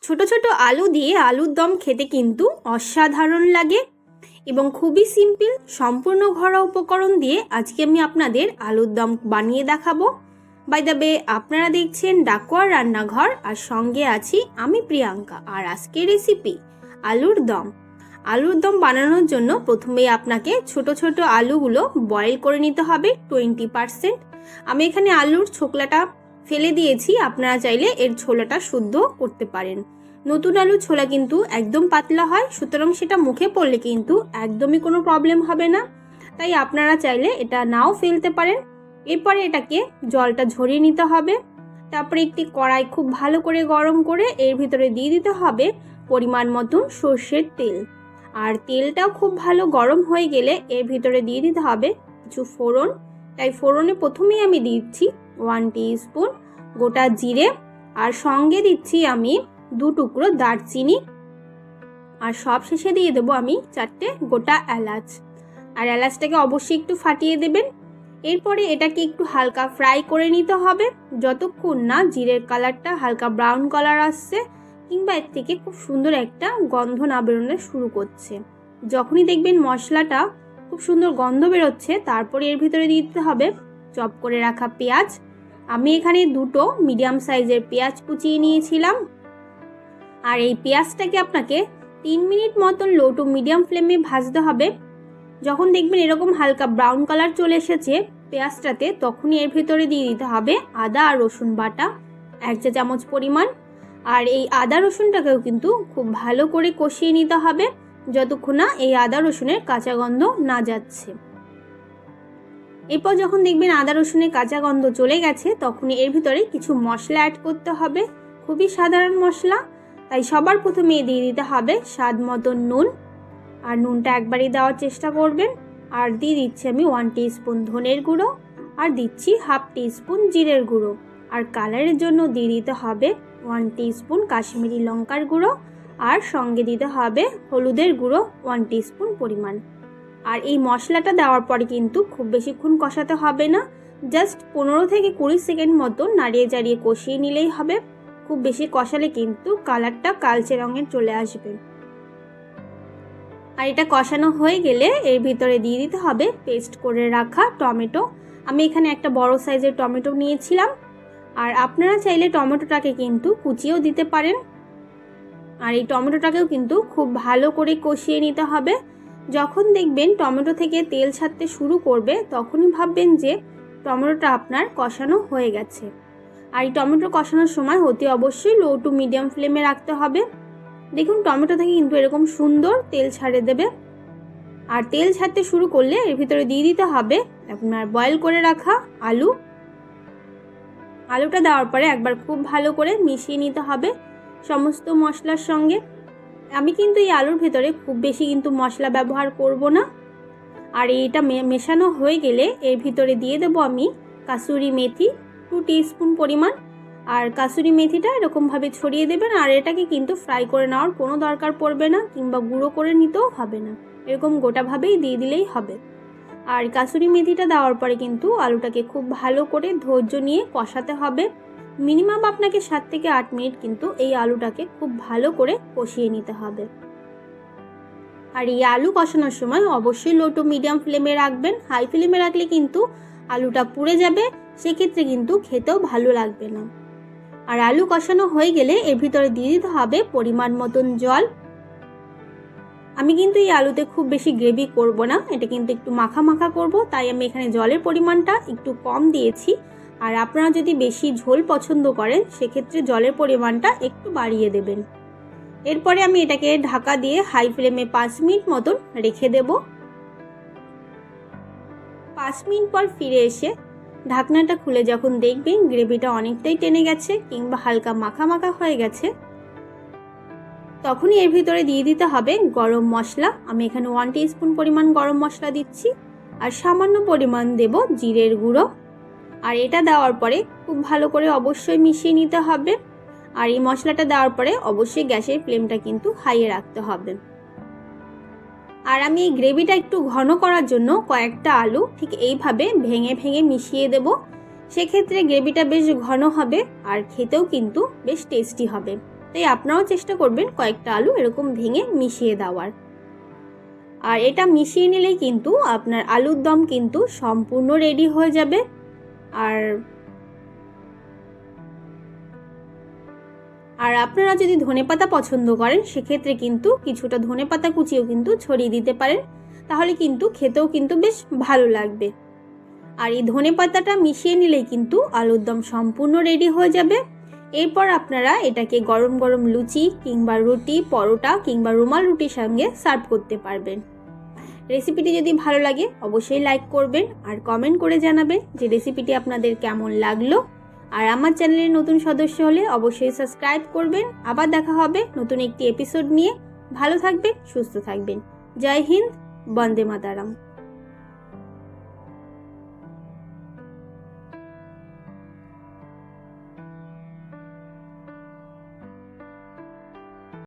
ছোট ছোট আলু দিয়ে আলুর দম খেতে কিন্তু অসাধারণ লাগে এবং খুবই সিম্পল। সম্পূর্ণ ঘরোয়া উপকরণ দিয়ে আজকে আমি আপনাদের আলুর দম বানিয়ে দেখাবো। বাই দ্য ওয়ে, আপনারা দেখছেন ডাকোয়ার রান্নাঘর, আর সঙ্গে আছি আমি প্রিয়াঙ্কা। আর আজকের রেসিপি আলুর দম। আলুর দম বানানোর জন্য প্রথমেই আপনাকে ছোট ছোট আলুগুলো বয়েল করে নিতে হবে 20%। আমি এখানে আলুর ছোকলাটা ফেলে দিয়েছি, আপনারা চাইলে এর ছোলাটা শুদ্ধ করতে পারেন। নতুন আলুর ছোলা কিন্তু একদম পাতলা হয়, সুতরাং সেটা মুখে পড়লে কিন্তু একদমই কোনো প্রবলেম হবে না, তাই আপনারা চাইলে এটা নাও ফেলতে পারেন। এরপরে এটাকে জলটা ঝরিয়ে নিতে হবে। তারপরে একটি কড়াই খুব ভালো করে গরম করে এর ভিতরে দিয়ে দিতে হবে পরিমাণ মতন সর্ষের তেল। আর তেলটাও খুব ভালো গরম হয়ে গেলে এর ভিতরে দিয়ে দিতে হবে কিছু ফোড়ন। তাই ফোড়নে প্রথমেই আমি দিচ্ছি 1 টিস্পুন গোটা জিরে, আর সঙ্গে দিচ্ছি আমি 2 টুকরো দারচিনি, আর সব শেষে দিয়ে দেবো আমি 4টে গোটা এলাচ। আর এলাচটাকে অবশ্যই একটু ফাটিয়ে দেবেন। এরপরে এটাকে একটু হালকা ফ্রাই করে নিতে হবে যতক্ষণ না জিরের কালারটা হালকা ব্রাউন কালার আসছে, কিংবা এর থেকে খুব সুন্দর একটা গন্ধ না বেরোনো শুরু করছে। যখনই দেখবেন মশলাটা খুব সুন্দর গন্ধ বেরোচ্ছে, তারপরে এর ভিতরে দিয়ে দিতে হবে চপ করে রাখা পেঁয়াজ। আমি এখানে 2টো মিডিয়াম সাইজের পেঁয়াজ কুচিয়ে নিয়েছিলাম। আর এই পেঁয়াজটাকে আপনাকে 3 মিনিট মতন লো টু মিডিয়াম ফ্লেমে ভাজতে হবে। যখন দেখবেন এরকম হালকা ব্রাউন কালার চলে এসেছে পেঁয়াজটাতে, তখনই এর ভিতরে দিয়ে দিতে হবে আদা আর রসুন বাটা 1 চা চামচ পরিমাণ। আর এই আদা রসুনটাকেও কিন্তু খুব ভালো করে কষিয়ে নিতে হবে যতক্ষণ না এই আদা রসুনের কাঁচা গন্ধ না যাচ্ছে। এরপর যখন দেখবেন আদা রসুনের কাঁচা গন্ধ চলে গেছে, তখনই এর ভিতরে কিছু মশলা অ্যাড করতে হবে, খুবই সাধারণ মশলা। তাই সবার প্রথমে দিয়ে দিতে হবে স্বাদ মতন নুন, আর নুনটা একবারই দেওয়ার চেষ্টা করবেন। আর দিয়ে দিচ্ছি আমি 1 টিস্পুন ধনের গুঁড়ো, আর দিচ্ছি 1/2 টিস্পুন জিরের গুঁড়ো। আর কালারের জন্য দিয়ে দিতে হবে 1 টিস্পুন কাশ্মীরি লঙ্কার গুঁড়ো, আর সঙ্গে দিতে হবে হলুদের গুঁড়ো 1 টিস্পুন পরিমাণ। আর এই মশলাটা দেওয়ার পরে কিন্তু খুব বেশিক্ষণ কষাতে হবে না, জাস্ট 15 থেকে 20 সেকেন্ড মতো নাড়িয়ে চাড়িয়ে কষিয়ে নিলেই হবে। খুব বেশি কষালে কিন্তু কালারটা কালচে রঙের চলে আসবে। আর এটা কষানো হয়ে গেলে এর ভিতরে দিয়ে দিতে হবে পেস্ট করে রাখা টমেটো। আমি এখানে একটা বড় সাইজের টমেটো নিয়েছিলাম, আর আপনারা চাইলে টমেটোটাকে কিন্তু কুচিয়েও দিতে পারেন। আর এই টমেটোটাকেও কিন্তু খুব ভালো করে কষিয়ে নিতে হবে। যখন দেখবেন টমেটো থেকে তেল ছাড়তে শুরু করবে, তখনই ভাববেন যে টমেটোটা আপনার কষানো হয়ে গেছে। আর এই টমেটো কষানোর সময় অতি অবশ্যই লো টু মিডিয়াম ফ্লেমে রাখতে হবে। দেখুন টমেটো থেকে কিন্তু এরকম সুন্দর তেল ছাড়ে দেবে। আর তেল ছাড়তে শুরু করলে এর ভিতরে দিয়ে দিতে হবে আপনার বয়েল করে রাখা আলু। আলুটা দেওয়ার পরে একবার খুব ভালো করে মিশিয়ে নিতে হবে সমস্ত মশলার সঙ্গে। আমি কিন্তু এই আলুর ভিতরে খুব বেশি কিন্তু মশলা ব্যবহার করব না। আর এইটা মেশানো হয়ে গেলে এর ভিতরে দিয়ে দেবো আমি কাসুরি মেথি 2 টিস্পুন পরিমাণ। আর কাসুরি মেথিটা এরকমভাবে ছড়িয়ে দেবেন। আর এটাকে কিন্তু ফ্রাই করে নেওয়ার কোনো দরকার পড়বে না, কিংবা গুঁড়ো করে নিতেও হবে না, এরকম গোটাভাবেই দিয়ে দিলেই হবে। আর কাসুরি মেথিটা দেওয়ার পরে কিন্তু আলুটাকে খুব ভালো করে ধৈর্য নিয়ে কষাতে হবে। মিনিমাম আপনাকে 7 থেকে 8 মিনিট কিন্তু এই আলুটাকে খুব ভালো করে কষিয়ে নিতে হবে। আর এই আলু কষানোর সময় অবশ্যই লো টু মিডিয়াম ফ্লেমে রাখবেন। হাই ফ্লেমে রাখলে কিন্তু আলুটা পুড়ে যাবে, সেক্ষেত্রে কিন্তু খেতেও ভালো লাগবে না। আর আলু কষানো হয়ে গেলে এর ভিতরে দিয়ে দিতে হবে পরিমাণ মতন জল। আমি কিন্তু এই আলুতে খুব বেশি গ্রেভি করব না, এটা কিন্তু একটু মাখা মাখা করব, তাই আমি এখানে জলের পরিমাণটা একটু কম দিয়েছি। আর আপনারা যদি বেশি ঝোল পছন্দ করেন, সেক্ষেত্রে জলের পরিমাণটা একটু বাড়িয়ে দেবেন। এরপরে আমি এটাকে ঢাকা দিয়ে হাই ফ্লেমে 5 মিনিট মতন রেখে দেব। 5 মিনিট পর ফিরে এসে ঢাকনাটা খুলে যখন দেখবেন গ্রেভিটা অনেকটাই টেনে গেছে, কিংবা হালকা মাখা মাখা হয়ে গেছে, তখনই এর ভিতরে দিয়ে দিতে হবে গরম মশলা। আমি এখানে 1 টিস্পুন পরিমাণ গরম মশলা দিচ্ছি, আর সামান্য পরিমাণ দেব জিরের গুঁড়ো। আর এটা দেওয়ার পরে খুব ভালো করে অবশ্যই মিশিয়ে নিতে হবে। আর এই মশলাটা দেওয়ার পরে অবশ্যই গ্যাসের ফ্লেমটা কিন্তু হাইয়ে রাখতে হবে। আর আমি এই গ্রেভিটা একটু ঘন করার জন্য কয়েকটা আলু ঠিক এইভাবে ভেঙে ভেঙে মিশিয়ে দেব। সেক্ষেত্রে গ্রেভিটা বেশ ঘন হবে, আর খেতেও কিন্তু বেশ টেস্টি হবে। তাই আপনারাও চেষ্টা করবেন কয়েকটা আলু এরকম ভেঙে মিশিয়ে দেওয়ার। আর এটা মিশিয়ে নিলেই কিন্তু আপনার আলুর দম কিন্তু সম্পূর্ণ রেডি হয়ে যাবে। আর আপনারা যদি ধনেপাতা পছন্দ করেন সেক্ষেত্রে কিন্তু কিছুটা ধনেপাতা কুচিও কিন্তু ছড়িয়ে দিতে পারেন, তাহলে কিন্তু খেতেও কিন্তু বেশ ভালো লাগবে। আর এই ধনেপাতাটা মিশিয়ে নিলেই কিন্তু আলুর দম সম্পূর্ণ রেডি হয়ে যাবে। এরপর আপনারা এটাকে গরম গরম লুচি কিংবা রুটি, পরোটা কিংবা রুমাল রুটির সঙ্গে সার্ভ করতে পারবেন। রেসিপিটি যদি ভালো লাগে অবশ্যই লাইক করবেন আর কমেন্ট করে জানাবেন যে রেসিপিটি আপনাদের কেমন লাগলো। আর আমার চ্যানেলের নতুন সদস্য হলে অবশ্যই সাবস্ক্রাইব করবেন। আবার দেখা হবে নতুন একটি এপিসোড নিয়ে। ভালো থাকবেন, সুস্থ থাকবেন। জয় হিন্দ, বন্দে মাতরম।